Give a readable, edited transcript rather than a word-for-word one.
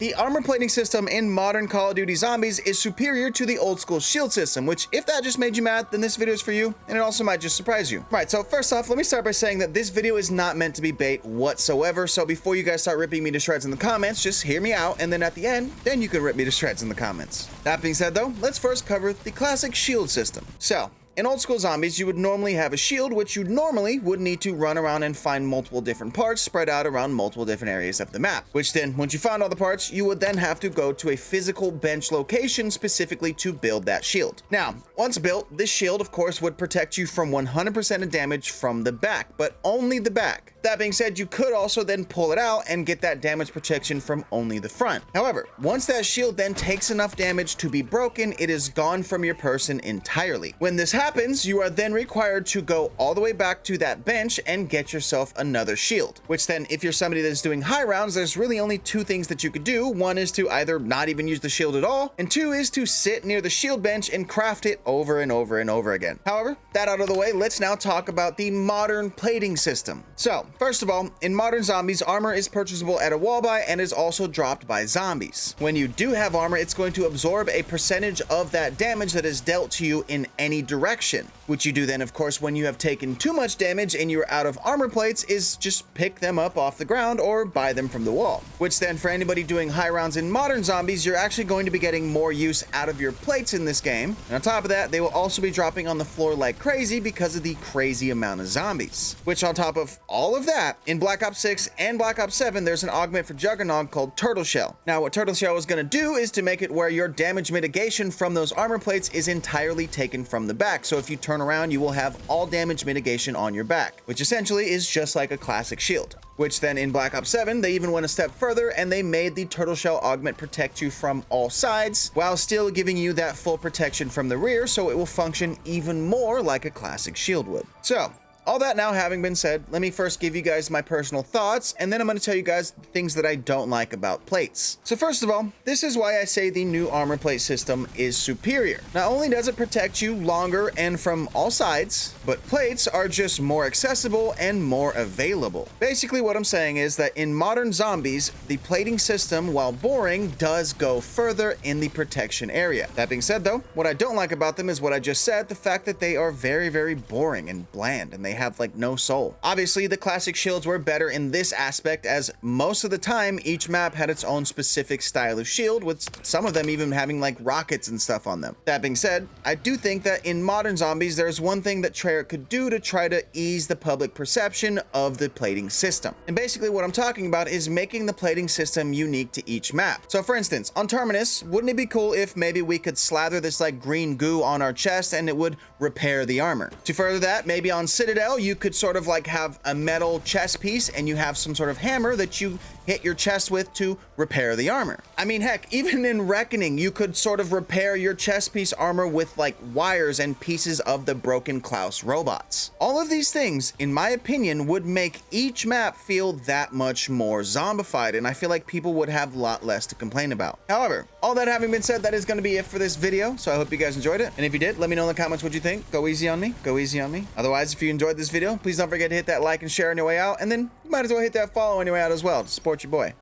The armor plating system in modern Call of Duty Zombies is superior to the old school shield system, which if that just made you mad, then this video is for you, and it also might just surprise you. Right, so first off, let me start by saying that this video is not meant to be bait whatsoever, so before you guys start ripping me to shreds in the comments, just hear me out, and then at the end, then you can rip me to shreds in the comments. That being said though, let's first cover the classic shield system. So, in old school zombies, you would normally have a shield, which you normally would need to run around and find multiple different parts spread out around multiple different areas of the map, which then, once you found all the parts, you would then have to go to a physical bench location specifically to build that shield. Now, once built, this shield, of course, would protect you from 100% of damage from the back, but only the back. That being said, you could also then pull it out and get that damage protection from only the front. However, once that shield then takes enough damage to be broken, it is gone from your person entirely. When this happens, you are then required to go all the way back to that bench and get yourself another shield, which then if you're somebody that's doing high rounds, there's really only two things that you could do. One is to either not even use the shield at all, and two is to sit near the shield bench and craft it over and over and over again. However, that out of the way, let's now talk about the modern plating system. So, first of all, in modern zombies, armor is purchasable at a wall buy and is also dropped by zombies. When you do have armor, it's going to absorb a percentage of that damage that is dealt to you in any direction, which you do then, of course, when you have taken too much damage and you're out of armor plates, is just pick them up off the ground or buy them from the wall. Which then, for anybody doing high rounds in modern zombies, you're actually going to be getting more use out of your plates in this game. And on top of that, they will also be dropping on the floor like crazy because of the crazy amount of zombies. Which on top of all of that, in Black Ops 6 and Black Ops 7, there's an augment for Juggernog called Turtle Shell. Now, what Turtle Shell is going to do is to make it where your damage mitigation from those armor plates is entirely taken from the back. So if you turn around, you will have all damage mitigation on your back, which essentially is just like a classic shield. Which then in Black Ops 7, they even went a step further and they made the Turtle Shell augment protect you from all sides while still giving you that full protection from the rear, so it will function even more like a classic shield would. So, all that now having been said, let me first give you guys my personal thoughts, and then I'm going to tell you guys the things that I don't like about plates. So first of all, this is why I say the new armor plate system is superior. Not only does it protect you longer and from all sides, but plates are just more accessible and more available. Basically what I'm saying is that in modern zombies, the plating system, while boring, does go further in the protection area. That being said though, what I don't like about them is what I just said, the fact that they are very, very boring and bland, and they have like no soul. Obviously, the classic shields were better in this aspect, as most of the time each map had its own specific style of shield, with some of them even having like rockets and stuff on them. That being said, I do think that in modern zombies, there's one thing that Treyarch could do to try to ease the public perception of the plating system. And basically what I'm talking about is making the plating system unique to each map. So for instance, on Terminus, wouldn't it be cool if maybe we could slather this like green goo on our chest and it would repair the armor? To further that, maybe on Citadel, you could sort of like have a metal chest piece and you have some sort of hammer that you hit your chest with to repair the armor. I mean, heck, even in Reckoning, you could sort of repair your chest piece armor with like wires and pieces of the broken Klaus robots. All of these things, in my opinion, would make each map feel that much more zombified, and I feel like people would have a lot less to complain about. However, all that having been said, that is going to be it for this video, so I hope you guys enjoyed it. And if you did, let me know in the comments what you think. Go easy on me. Go easy on me. Otherwise, if you enjoyed this video, please don't forget to hit that like and share on your way out, and then you might as well hit that follow on your way out as well to support your boy.